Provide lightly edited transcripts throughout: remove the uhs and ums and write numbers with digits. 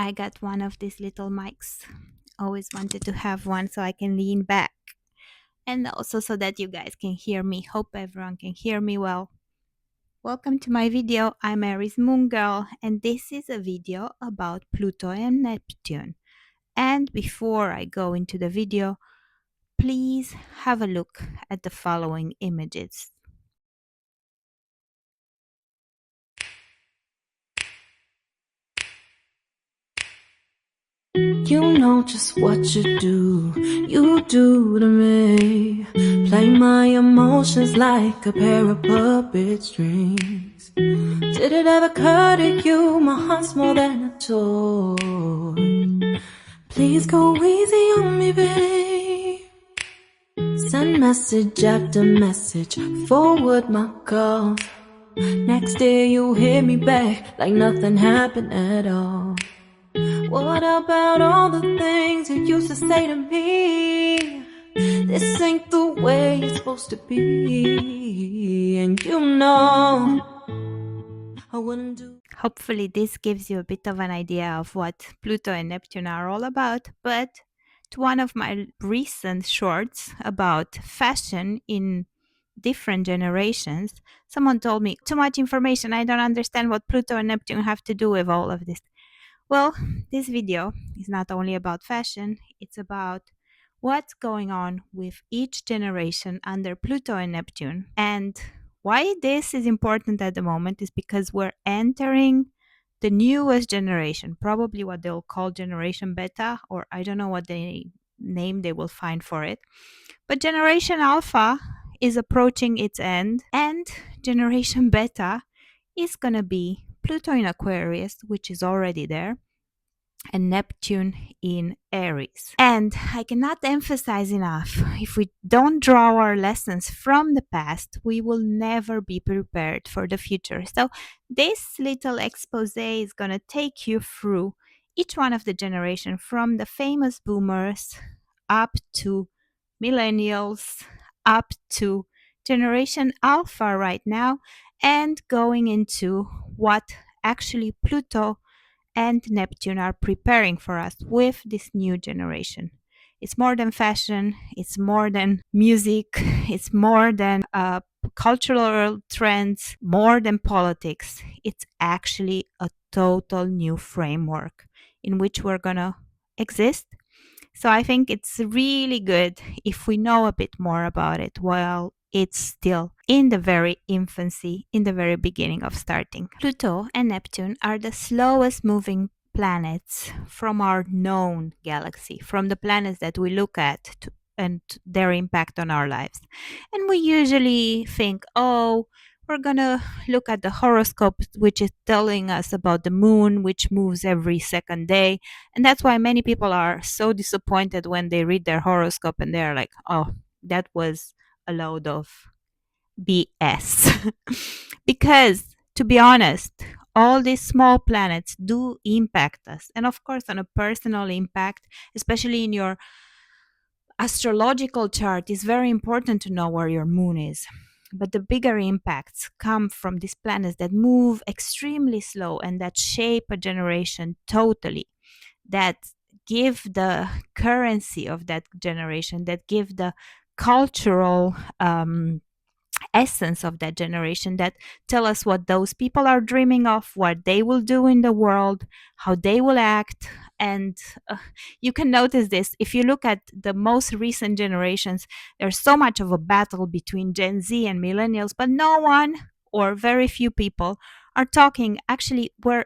I got one of these little mics. Always wanted to have one so I can lean back. And also so that you guys can hear me. Hope everyone can hear me well. Welcome to my video. I'm Aries Moon Girl, and this is a video about Pluto and Neptune. And before I go into the video, please have a look at the following images. You know just what you do to me. Play my emotions like a pair of puppet strings. Did it ever occur to you my heart's more than a toy? Please go easy on me, babe. Send message after message, forward my calls. Next day you hit me back like nothing happened at all. What about all the things you used to say to me? This ain't the way it's supposed to be. And you know I wouldn't do. Hopefully this gives you a bit of an idea of what Pluto and Neptune are all about, but to one of my recent shorts about fashion in different generations, someone told me, too much information, I don't understand what Pluto and Neptune have to do with all of this. Well, this video is not only about fashion, it's about what's going on with each generation under Pluto and Neptune. And why this is important at the moment is because we're entering the newest generation, probably what they'll call Generation Beta, or I don't know what name they will find for it. But Generation Alpha is approaching its end, and Generation Beta is going to be Pluto in Aquarius, which is already there, and Neptune in Aries. And I cannot emphasize enough, if we don't draw our lessons from the past, we will never be prepared for the future. So this little expose is going to take you through each one of the generation, from the famous boomers up to millennials, up to Generation Alpha right now, and going into what actually Pluto and Neptune are preparing for us with this new generation. It's more than fashion, it's more than music, it's more than cultural trends, more than politics. It's actually a total new framework in which we're going to exist. So I think it's really good if we know a bit more about it while it's still in the very infancy, in the very beginning of starting. Pluto and Neptune are the slowest moving planets from our known galaxy, from the planets that we look at and their impact on our lives. And we usually think, oh, we're going to look at the horoscope, which is telling us about the moon, which moves every second day. And that's why many people are so disappointed when they read their horoscope and they're like, oh, that was a load of BS. Because, to be honest, all these small planets do impact us. And of course, on a personal impact, especially in your astrological chart, is very important to know where your moon is. But the bigger impacts come from these planets that move extremely slow and that shape a generation totally, that give the currency of that generation, that give the cultural essence of that generation, that tell us what those people are dreaming of, what they will do in the world, how they will act. And you can notice this if you look at the most recent generations. There's so much of a battle between Gen Z and millennials, but no one or very few people are talking. Actually, we're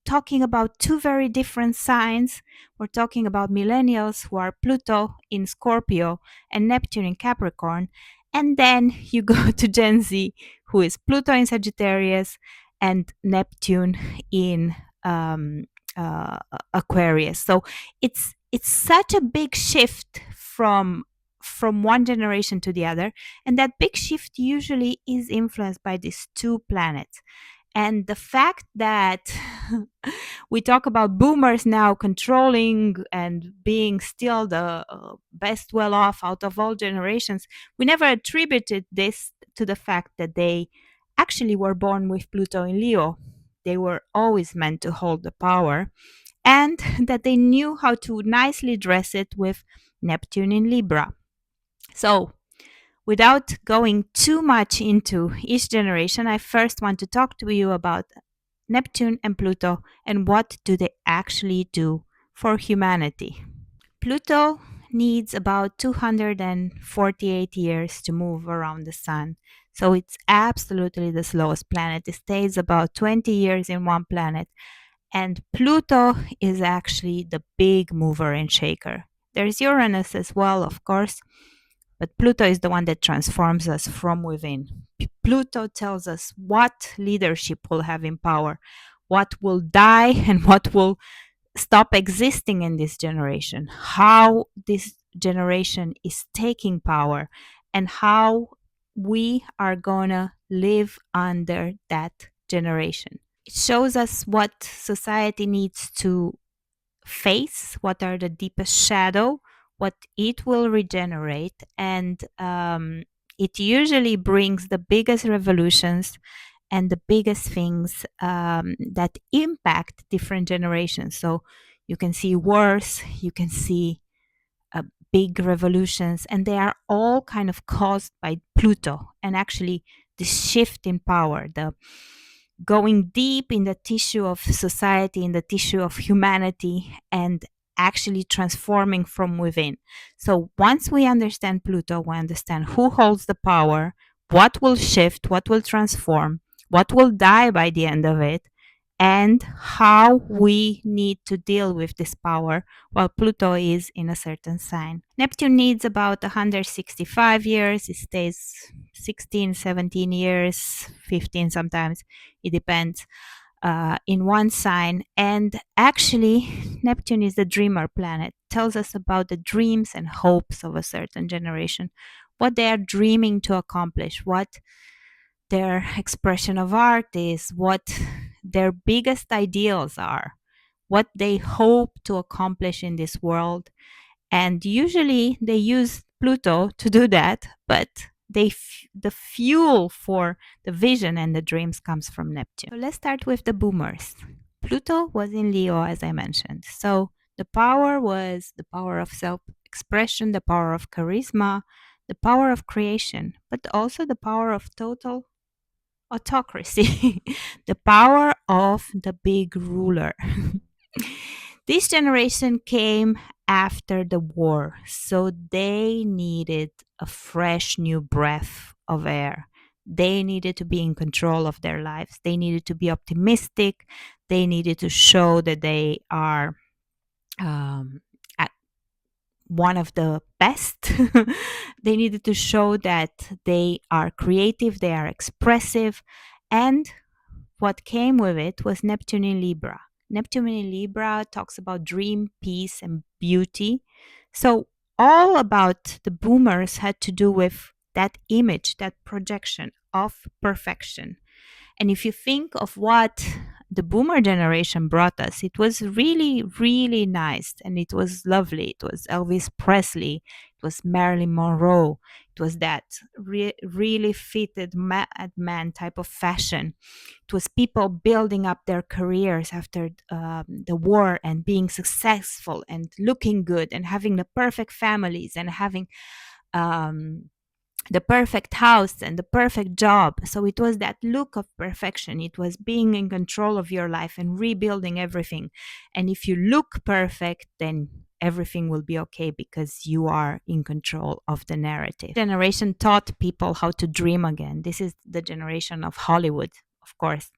talking about two very different signs. We're talking about millennials, who are Pluto in Scorpio and Neptune in Capricorn. And then you go to Gen Z, who is Pluto in Sagittarius and Neptune in Aquarius. So it's such a big shift from one generation to the other, and that big shift usually is influenced by these two planets. And the fact that we talk about boomers now controlling and being still the best well off out of all generations, we never attributed this to the fact that they actually were born with Pluto in Leo. They were always meant to hold the power. and that they knew how to nicely dress it with Neptune in Libra. So, without going too much into each generation, I first want to talk to you about Neptune and Pluto and what do they actually do for humanity. Pluto needs about 248 years to move around the sun. So it's absolutely the slowest planet. It stays about 20 years in one planet. And Pluto is actually the big mover and shaker. There's Uranus as well, of course, but Pluto is the one that transforms us from within. Pluto tells us what leadership will have in power, what will die, and what will stop existing in this generation, how this generation is taking power, and how we are gonna live under that generation. It shows us what society needs to face, what are the deepest shadow, what it will regenerate, and it usually brings the biggest revolutions and the biggest things that impact different generations. So you can see wars, you can see uh, big revolutions, and they are all kind of caused by Pluto and actually the shift in power, the going deep in the tissue of society, in the tissue of humanity, and actually transforming from within. So once we understand Pluto, we understand who holds the power, what will shift, what will transform, what will die by the end of it, and how we need to deal with this power while Pluto is in a certain sign. Neptune needs about 165 years. It stays 16, 17 years, 15 sometimes. It depends in one sign. And actually, Neptune is the dreamer planet. Tells us about the dreams and hopes of a certain generation, what they are dreaming to accomplish, what their expression of art is, what their biggest ideals are, what they hope to accomplish in this world. And usually they use Pluto to do that, but the fuel for the vision and the dreams comes from Neptune. So let's start with the boomers. Pluto was in Leo, as I mentioned. So the power was the power of self expression, the power of charisma, the power of creation, but also the power of total autocracy, the power of the big ruler. This generation came after the war, so they needed a fresh new breath of air. They needed to be in control of their lives. They needed to be optimistic. They needed to show that they are um, at one of the best. They needed to show that they are creative, they are expressive, and what came with it was Neptune in Libra. Neptune in Libra talks about dream, peace, and beauty. So, all about the boomers had to do with that image, that projection of perfection. And if you think of what the boomer generation brought us, it was really, really nice and it was lovely. It was Elvis Presley, it was Marilyn Monroe, it was that really fitted man type of fashion. It was people building up their careers after the war and being successful and looking good and having the perfect families and having um, the perfect house and the perfect job. So it was that look of perfection. It was being in control of your life and rebuilding everything. And if you look perfect, then everything will be okay because you are in control of the narrative. Generation taught people how to dream again. This is the generation of Hollywood, of course.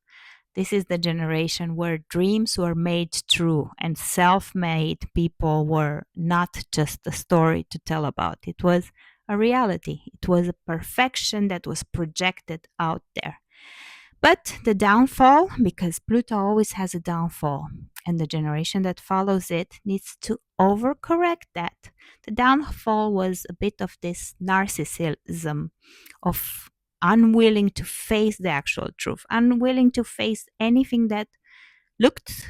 This is the generation where dreams were made true and self made people were not just a story to tell about. It was a reality, it was a perfection that was projected out there. But the downfall, because Pluto always has a downfall, and the generation that follows it needs to overcorrect that. The downfall was a bit of this narcissism, of unwilling to face the actual truth, unwilling to face anything that looked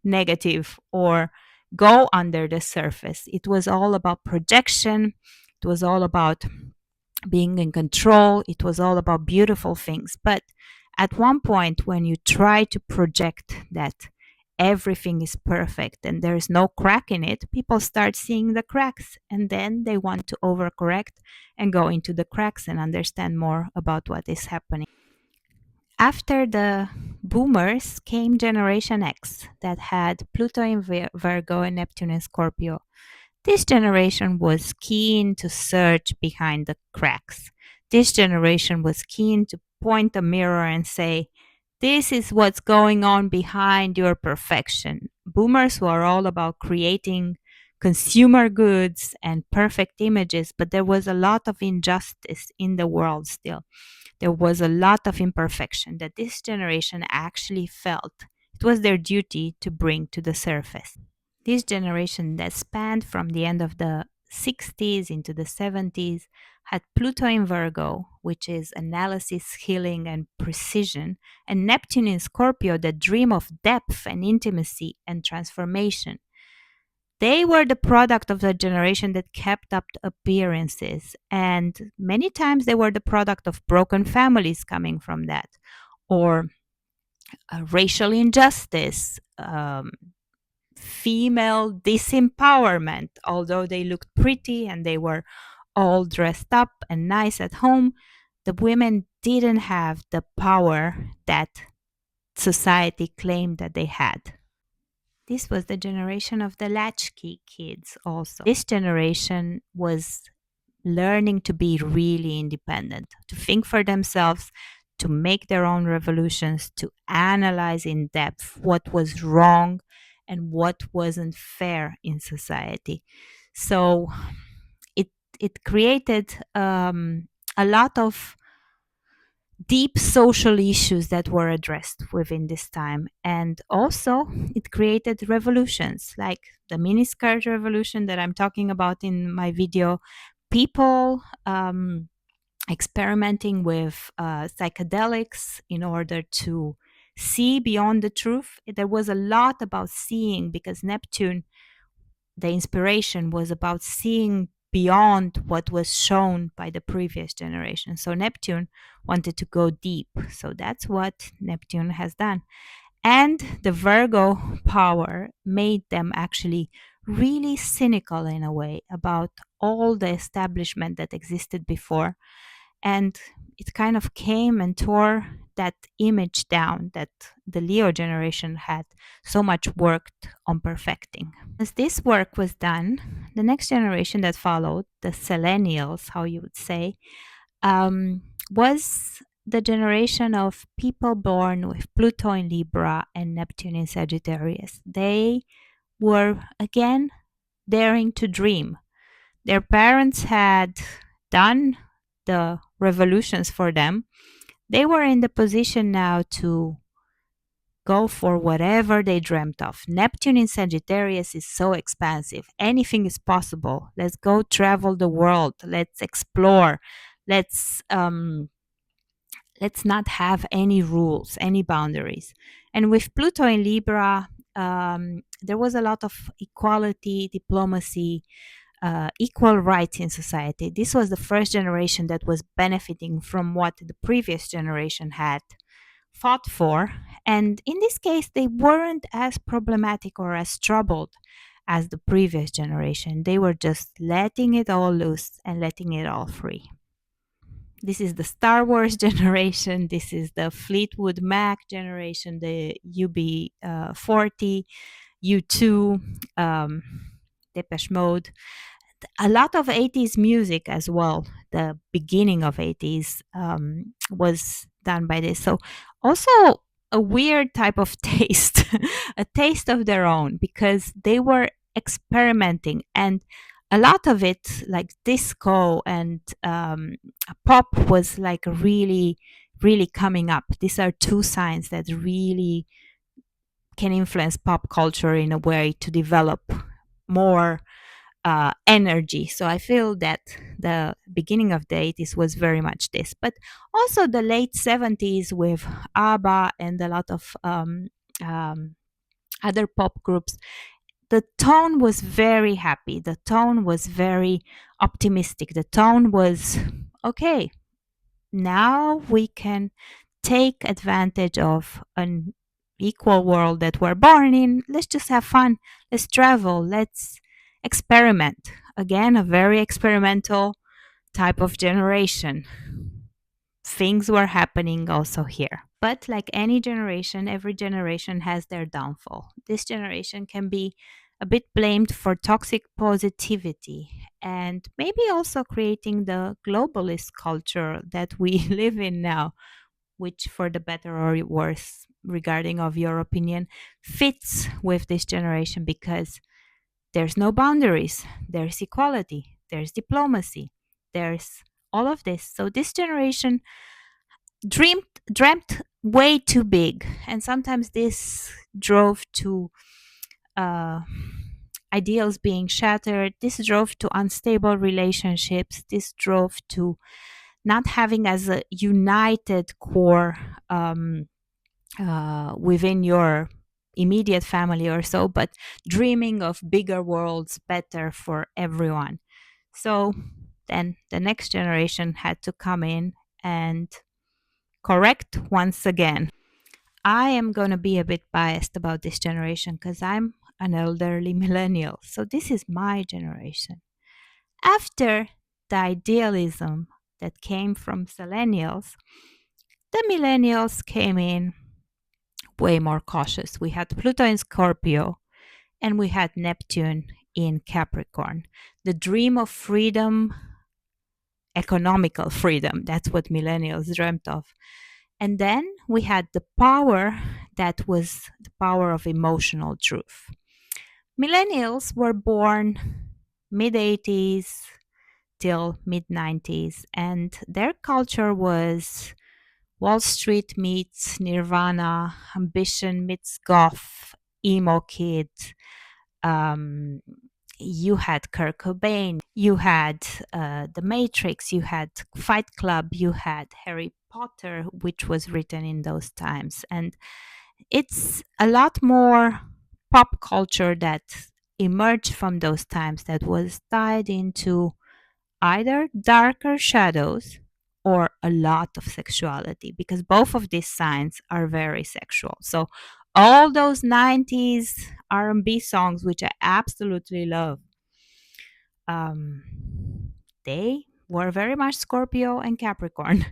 negative or go under the surface. It was all about projection, it was all about being in control, it was all about beautiful things. But at one point, when you try to project that everything is perfect and there's no crack in it, people start seeing the cracks and then they want to overcorrect and go into the cracks and understand more about what is happening. After the boomers came Generation X that had Pluto in Virgo and Neptune in Scorpio. This generation was keen to search behind the cracks. This generation was keen to point a mirror and say, this is what's going on behind your perfection. Boomers were all about creating consumer goods and perfect images, but there was a lot of injustice in the world still. There was a lot of imperfection that this generation actually felt it was their duty to bring to the surface. This generation that spanned from the end of the 60s into the 70s had Pluto in Virgo, which is analysis, healing, and precision, and Neptune in Scorpio, that dream of depth and intimacy and transformation. They were the product of the generation that kept up appearances, and many times they were the product of broken families coming from that, or racial injustice, female disempowerment. Although they looked pretty and they were all dressed up and nice at home, the women didn't have the power that society claimed that they had. This was the generation of the latchkey kids, also. This generation was learning to be really independent, to think for themselves, to make their own revolutions, to analyze in depth what was wrong and what wasn't fair in society. So it it created a lot of deep social issues that were addressed within this time. And also, it created revolutions like the miniskirt revolution that I'm talking about in my video. People experimenting with psychedelics in order to see beyond the truth. There was a lot about seeing because Neptune, the inspiration was about seeing beyond what was shown by the previous generation. So Neptune wanted to go deep. So that's what Neptune has done. And the Virgo power made them actually really cynical in a way about all the establishment that existed before. And it kind of came and tore that image down that the Leo generation had so much worked on perfecting. As this work was done, the next generation that followed, the Millennials, how you would say, was the generation of people born with Pluto in Libra and Neptune in Sagittarius. They were again daring to dream. Their parents had done the revolutions for them. They were in the position now to go for whatever they dreamt of. Neptune in Sagittarius is so expansive. Anything is possible. Let's go travel the world. Let's explore. Let's um, let's not have any rules, any boundaries. And with Pluto in Libra, there was a lot of equality, diplomacy, equal rights in society. This was the first generation that was benefiting from what the previous generation had fought for. And in this case, they weren't as problematic or as troubled as the previous generation. They were just letting it all loose and letting it all free. This is the Star Wars generation. This is the Fleetwood Mac generation, the UB40, U2, Depeche Mode, a lot of 80s music as well. The beginning of 80s was done by this. So also a weird type of taste, a taste of their own, because they were experimenting, and a lot of it, like disco and pop, was like really coming up. These are two signs that really can influence pop culture in a way to develop more energy. So I feel that the beginning of the 80s was very much this, but also the late 70s with ABBA and a lot of um, other pop groups. The tone was very happy. The tone was very optimistic. The tone was okay. Now we can take advantage of an equal world that we're born in. Let's just have fun. Let's travel. Let's experiment. Again, a very experimental type of generation. Things were happening also here. But like any generation, every generation has their downfall. This generation can be a bit blamed for toxic positivity and maybe also creating the globalist culture that we live in now, which for the better or worse, regarding of your opinion, fits with this generation because there's no boundaries, there's equality, there's diplomacy, there's all of this. So this generation dreamt way too big, and sometimes this drove to uh, ideals being shattered. This drove to unstable relationships. This drove to not having as a united core within your immediate family or so, but dreaming of bigger worlds better for everyone. So then the next generation had to come in and correct once again. I am going to be a bit biased about this generation because I'm an elderly millennial. So this is my generation. After the idealism that came from millennials, the millennials came in way more cautious. We had Pluto in Scorpio and we had Neptune in Capricorn. The dream of freedom, economical freedom, that's what millennials dreamt of. And then we had the power that was the power of emotional truth. Millennials were born mid 80s till mid 90s, and their culture was Wall Street meets Nirvana, ambition meets goth, emo kid. Um, you had Kurt Cobain, you had The Matrix, you had Fight Club, you had Harry Potter, which was written in those times. And it's a lot more pop culture that emerged from those times that was tied into either darker shadows or a lot of sexuality, because both of these signs are very sexual. So all those 90s R&B songs, which I absolutely love, um, they were very much Scorpio and Capricorn.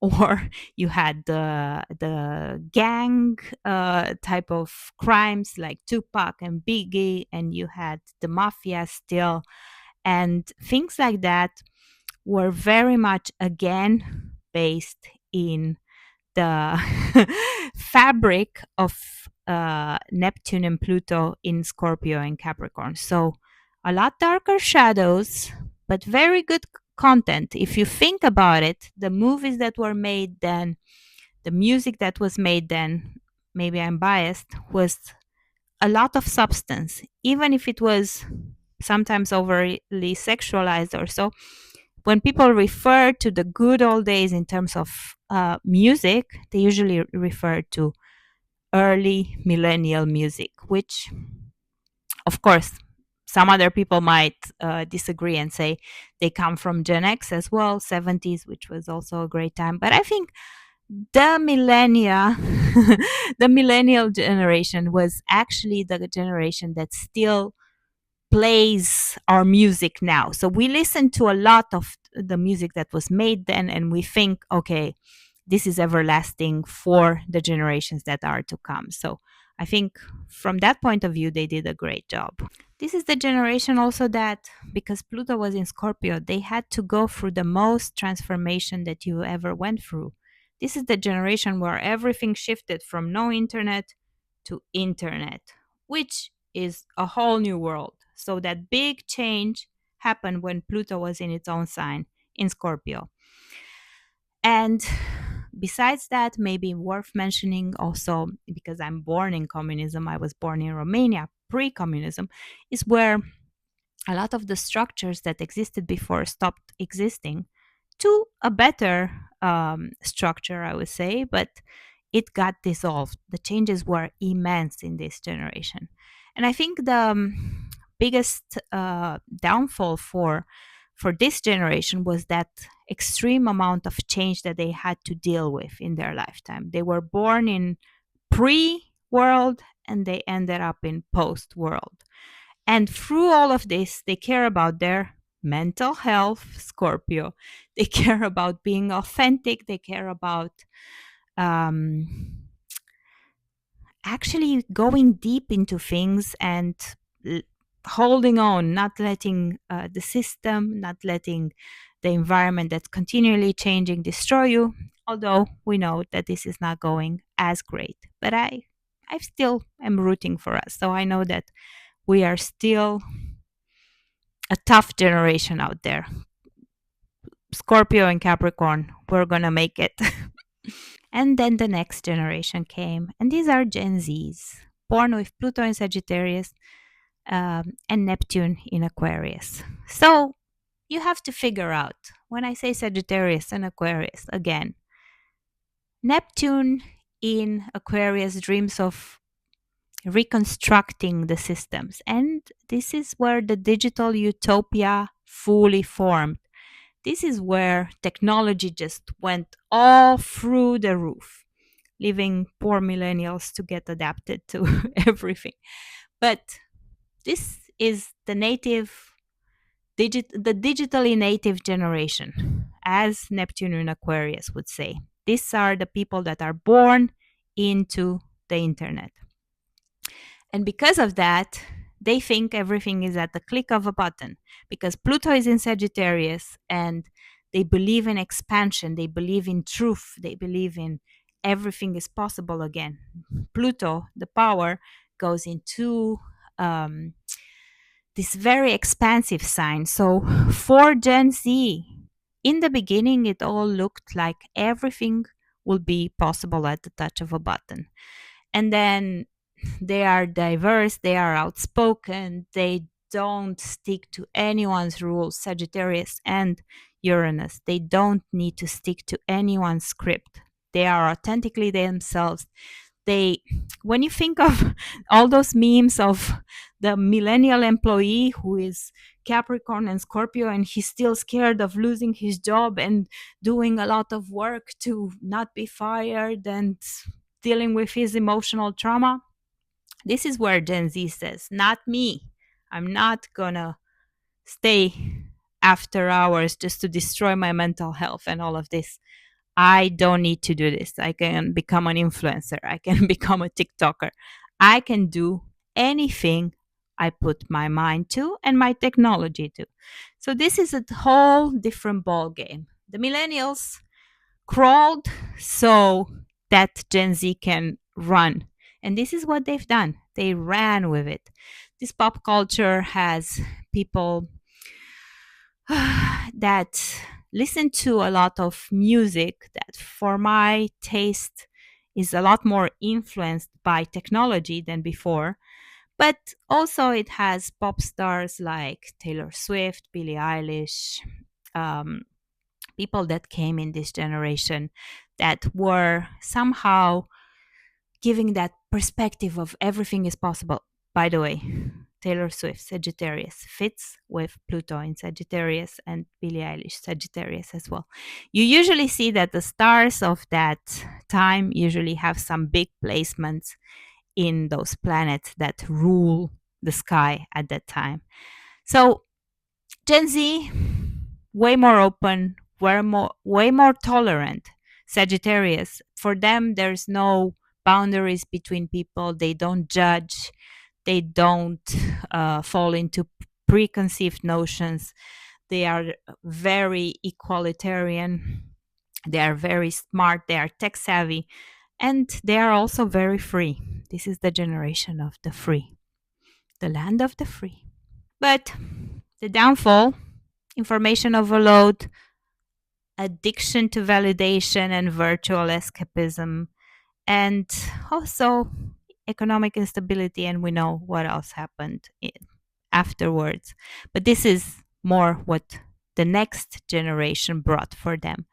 Or you had the gang type of crimes like Tupac and Biggie, and you had the mafia still, and things like that were very much again based in the fabric of Neptune and Pluto in Scorpio and Capricorn. So a lot darker shadows, but very good content. If you think about it, the movies that were made then, the music that was made then, maybe I'm biased, was a lot of substance, even if it was sometimes overly sexualized or so. When people refer to the good old days in terms of music, they usually refer to early millennial music, which, of course, some other people might disagree and say they come from Gen X as well, 70s, which was also a great time. But I think the millennia, the millennial generation was actually the generation that still plays our music now. So we listen to a lot of the music that was made then, and we think, okay, this is everlasting for the generations that are to come. So I think from that point of view, they did a great job. This is the generation also that, because Pluto was in Scorpio, they had to go through the most transformation that you ever went through. This is the generation where everything shifted from no internet to internet, which is a whole new world. So that big change happened when Pluto was in its own sign in Scorpio. And besides that, maybe worth mentioning also, because I'm born in communism, I was born in Romania pre communism, is where a lot of the structures that existed before stopped existing to a better structure, I would say, but it got dissolved. The changes were immense in this generation. And I think the biggest downfall for this generation was that extreme amount of change that they had to deal with in their lifetime. They were born in pre world and they ended up in post world. And through all of this, they care about their mental health, Scorpio. They care about being authentic. They care about um, actually going deep into things and l- holding on, not letting the system, not letting the environment that's continually changing destroy you. Although we know that this is not going as great, but I still am rooting for us. So I know that we are still a tough generation out there. Scorpio and Capricorn, we're gonna make it. And then the next generation came, and these are Gen Zs, born with Pluto in Sagittarius and Neptune in Aquarius. So you have to figure out when I say Sagittarius and Aquarius again, Neptune in Aquarius dreams of reconstructing the systems. And this is where the digital utopia fully formed. This is where technology just went all through the roof, leaving poor millennials to get adapted to everything. But this is the digitally native generation, as Neptune in Aquarius would say. These are the people that are born into the internet. And because of that, they think everything is at the click of a button because Pluto is in Sagittarius and they believe in expansion, they believe in truth, they believe in everything is possible again. Pluto, the power, goes into um, this very expansive sign. So for Gen Z, in the beginning, it all looked like everything will be possible at the touch of a button. And then they are diverse, they are outspoken, they don't stick to anyone's rules. Sagittarius and Uranus, they don't need to stick to anyone's script. They are authentically themselves. They, when you think of all those memes of the millennial employee who is Capricorn and Scorpio and he's still scared of losing his job and doing a lot of work to not be fired and dealing with his emotional trauma, this is where Gen Z says, not me. I'm not gonna stay after hours just to destroy my mental health and all of this. I don't need to do this. I can become an influencer. I can become a TikToker. I can do anything I put my mind to and my technology to. So this is a whole different ball game. The millennials crawled so that Gen Z can run. And this is what they've done. They ran with it. This pop culture has people that listen to a lot of music that, for my taste, is a lot more influenced by technology than before. But also, it has pop stars like Taylor Swift, Billie Eilish, um, people that came in this generation that were somehow giving that perspective of everything is possible. By the way, Taylor Swift, Sagittarius, fits with Pluto in Sagittarius and Billie Eilish, Sagittarius as well. You usually see that the stars of that time usually have some big placements in those planets that rule the sky at that time. So Gen Z, way more open, way more tolerant. Sagittarius, for them, there's no boundaries between people. They don't judge. They don't fall into preconceived notions. They are very equalitarian. They are very smart. They are tech savvy. And they are also very free. This is the generation of the free, the land of the free. But the downfall, information overload, addiction to validation and virtual escapism, and also economic instability. And we know what else happened afterwards. But this is more what the next generation brought for them.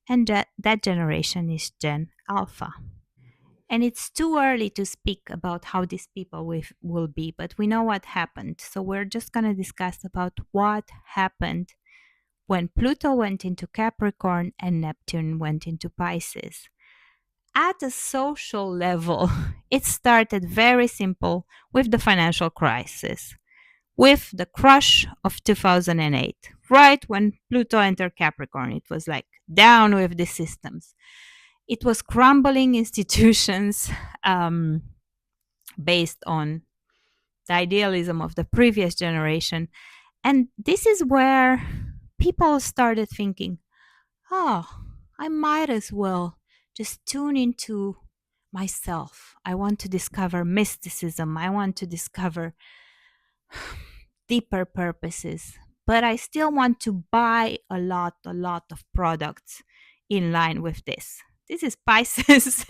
And that generation is Gen Alpha. And it's too early to speak about how these people will be, but we know what happened. So we're just going to discuss about what happened when Pluto went into Capricorn and Neptune went into Pisces. At a social level, it started very simple with the financial crisis, with the crush of 2008, right when Pluto entered Capricorn. It was like down with the systems. It was crumbling institutions um, based on the idealism of the previous generation. And this is where people started thinking, oh, I might as well just tune into myself. I want to discover mysticism. I want to discover deeper purposes. But I still want to buy a lot of products in line with this. This is Pisces,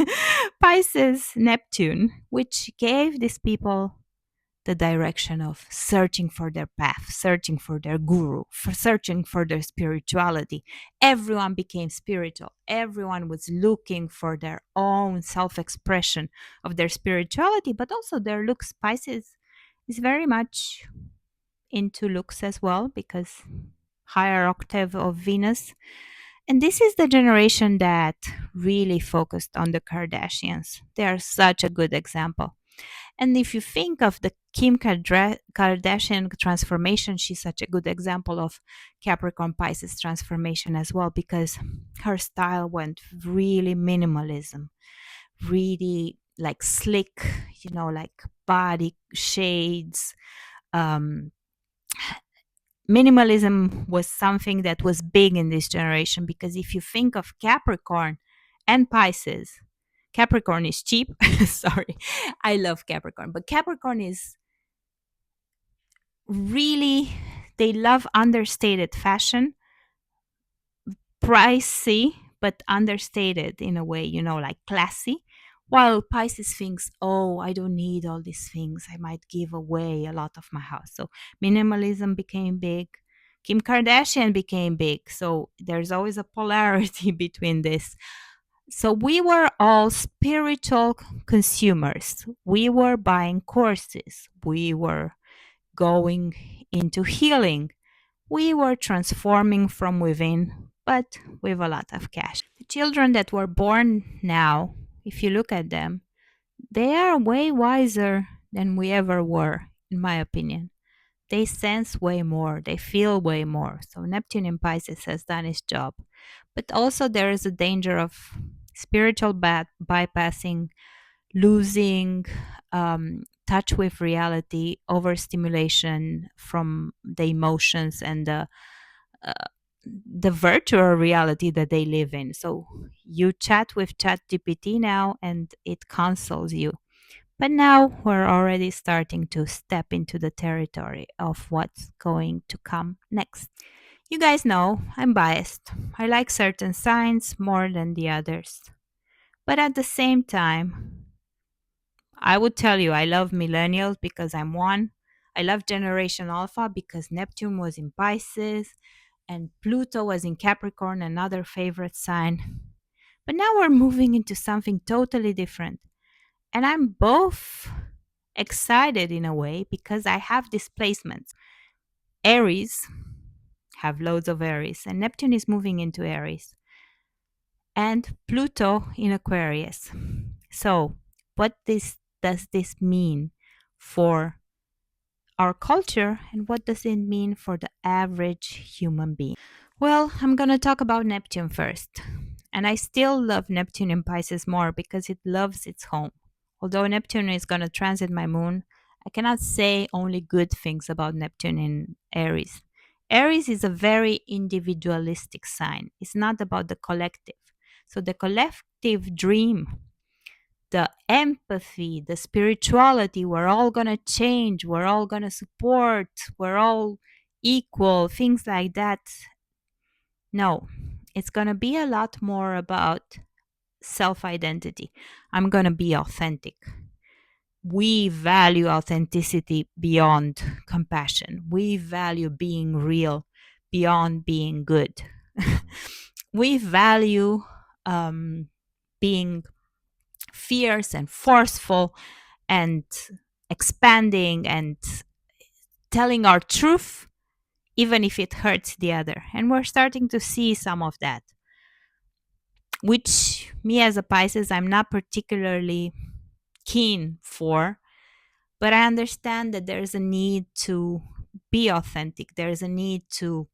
Pisces Neptune, which gave these people the direction of searching for their path, searching for their guru, for searching for their spirituality. Everyone became spiritual. Everyone was looking for their own self expression of their spirituality, but also their looks. Pisces is very much into looks as well because higher octave of Venus. And this is the generation that really focused on the Kardashians. They are such a good example. And if you think of the Kardashian transformation, she's such a good example of Capricorn Pisces transformation as well, because her style went really minimalism, really like slick, like body shades. Um, Minimalism was something that was big in this generation because if you think of Capricorn and Pisces, Capricorn is cheap. Sorry, I love Capricorn, but Capricorn is really, they love understated fashion, pricey, but understated in a way, like classy. While Pisces thinks, oh, I don't need all these things. I might give away a lot of my house. So minimalism became big. Kim Kardashian became big. So there's always a polarity between this. So we were all spiritual consumers. We were buying courses. We were going into healing. We were transforming from within, but with a lot of cash. The children that were born now, if you look at them, they are way wiser than we ever were, in my opinion. They sense way more, they feel way more. So Neptune in Pisces has done its job. But also, there is a danger of spiritual bypassing, losing touch with reality, overstimulation from the emotions and uh, the virtual reality that they live in. So you chat with ChatGPT now and it counsels you. But now we're already starting to step into the territory of what's going to come next. You guys know I'm biased. I like certain signs more than the others. But at the same time, I would tell you I love millennials because I'm one. I love Generation Alpha because Neptune was in Pisces and Pluto was in Capricorn, another favorite sign. But now we're moving into something totally different. And I'm both excited in a way because I have displacements. Aries, have loads of Aries, and Neptune is moving into Aries, and Pluto in Aquarius. So, what does this mean for our culture, and what does it mean for the average human being? Well, I'm going to talk about Neptune first. And I still love Neptune in Pisces more because it loves its home. Although Neptune is going to transit my moon, I cannot say only good things about Neptune in Aries. Aries is a very individualistic sign. It's not about the collective. So the collective dream, the empathy, the spirituality, we're all going to change, we're all going to support, we're all equal, things like that. No, it's going to be a lot more about self identity. I'm going to be authentic. We value authenticity beyond compassion. We value being real beyond being good. We value being fierce and forceful and expanding and telling our truth, even if it hurts the other. And we're starting to see some of that. which me as a Pisces, I'm not particularly keen for, but I understand that there's a need to be authentic. There's a need to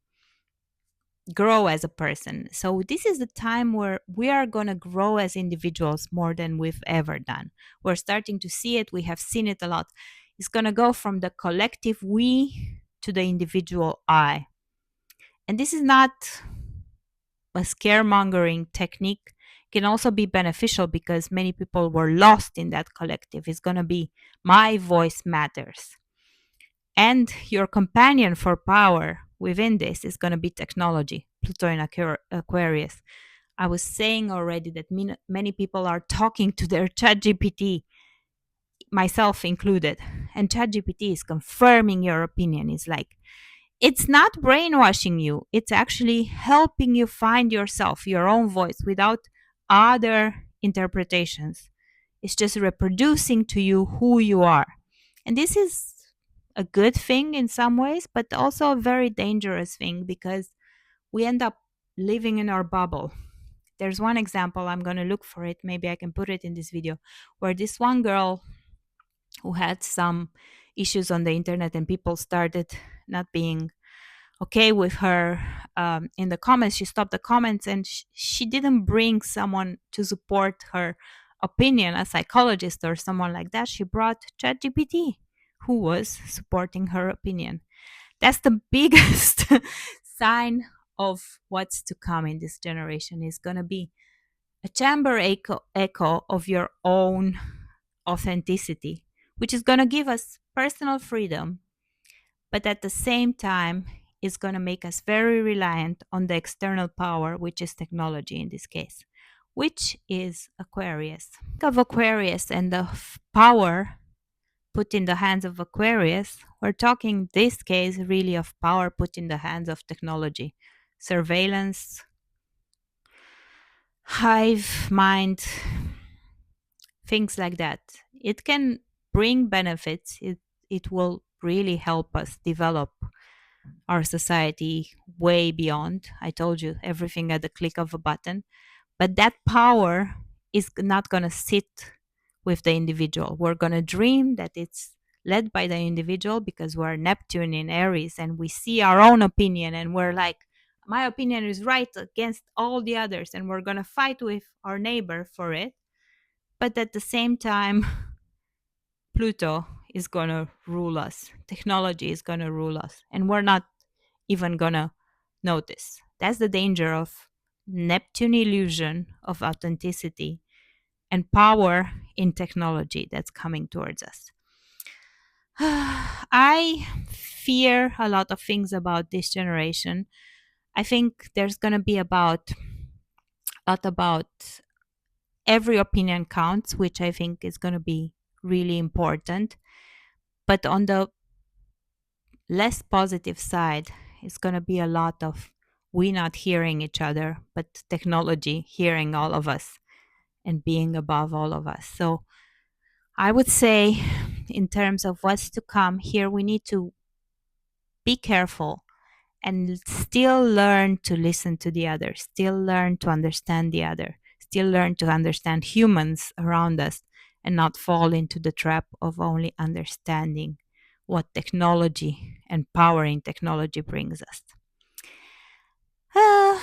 grow as a person. So this is the time where we are going to grow as individuals more than we've ever done. We're starting to see it. We have seen it a lot. It's going to go from the collective we to the individual I. And this is not a scaremongering technique. Can also be beneficial because many people were lost in that collective. It's going to be my voice matters. And your companion for power within this is going to be technology, Pluto in Aquarius. I was saying already that many people are talking to their ChatGPT, myself included. And ChatGPT is confirming your opinion. It's like, it's not brainwashing you, it's actually helping you find yourself, your own voice, without other interpretations. It's just reproducing to you who you are. And this is a good thing in some ways, but also a very dangerous thing because we end up living in our bubble. There's one example, I'm going to look for it. Maybe I can put it in this video, where this one girl who had some issues on the internet and people started not being okay with her in the comments. She stopped the comments and she didn't bring someone to support her opinion, a psychologist or someone like that. She brought ChatGPT, who was supporting her opinion. That's the biggest sign of what's to come in this generation. Is going to be a chamber echo of your own authenticity, which is going to give us personal freedom, but at the same time is going to make us very reliant on the external power, which is technology in this case, which is Aquarius. Think of Aquarius and the power put in the hands of Aquarius. We're talking in this case really of power put in the hands of technology, surveillance, hive mind, things like that. It can bring benefits. It will really help us develop our society way beyond. I told you everything at the click of a button. But that power is not going to sit with the individual. We're going to dream that it's led by the individual because we're Neptune in Aries and we see our own opinion and we're like, my opinion is right against all the others, and we're going to fight with our neighbor for it. But at the same time, Pluto is going to rule us. Technology is going to rule us. And we're not even going to notice. That's the danger of Neptune illusion of authenticity and power in technology that's coming towards us. I fear a lot of things about this generation. I think there's going to be a lot about every opinion counts, which I think is going to be really important. But on the less positive side, it's going to be a lot of we not hearing each other, but technology hearing all of us and being above all of us. So I would say, in terms of what's to come here, we need to be careful and still learn to listen to the other, still learn to understand the other, still learn to understand humans around us and not fall into the trap of only understanding what technology and power in technology brings us. Uh,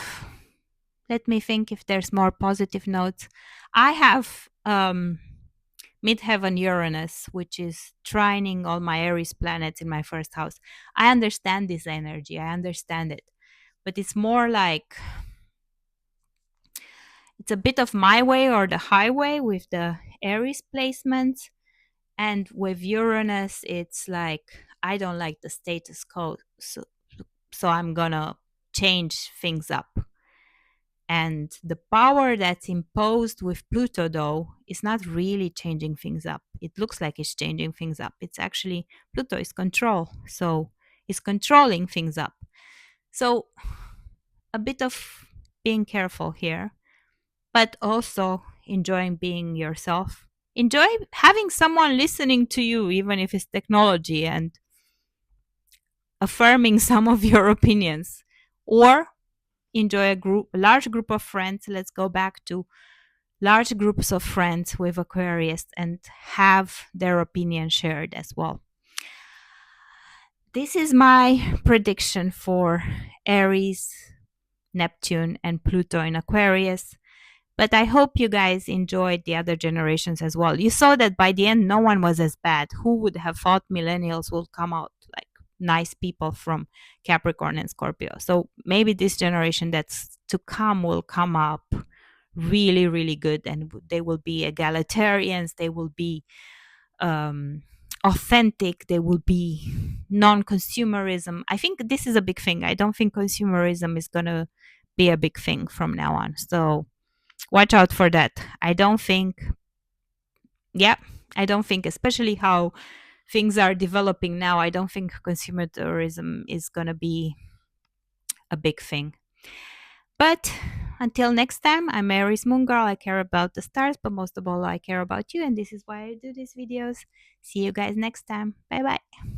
Let me think if there's more positive notes. I have midheaven Uranus, which is trining all my Aries planets in my first house. I understand this energy, I understand it, but it's more like it's a bit of my way or the highway with the Aries placements. And with Uranus, it's like I don't like the status quo, so I'm gonna change things up. And the power that's imposed with Pluto, though, is not really changing things up. It looks like it's changing things up. It's actually Pluto is control, so it's controlling things up. So a bit of being careful here, but also enjoying being yourself. Enjoy having someone listening to you, even if it's technology, and affirming some of your opinions. Or enjoy a large group of friends. Let's go back to large groups of friends with Aquarius and have their opinion shared as well. This is my prediction for Aries, Neptune, and Pluto in Aquarius. But I hope you guys enjoyed the other generations as well. You saw that by the end, no one was as bad. Who would have thought millennials will come out like nice people from Capricorn and Scorpio? So maybe this generation that's to come will come up really, really good, and they will be egalitarians. They will be um, authentic. They will be non-consumerism. I think this is a big thing. I don't think consumerism is gonna be a big thing from now on. So watch out for that. I don't think, yeah, I don't think, especially how things are developing now, I don't think consumer tourism is going to be a big thing. But until next time, I'm Aries Moon Girl. I care about the stars, but most of all, I care about you. And this is why I do these videos. See you guys next time. Bye bye.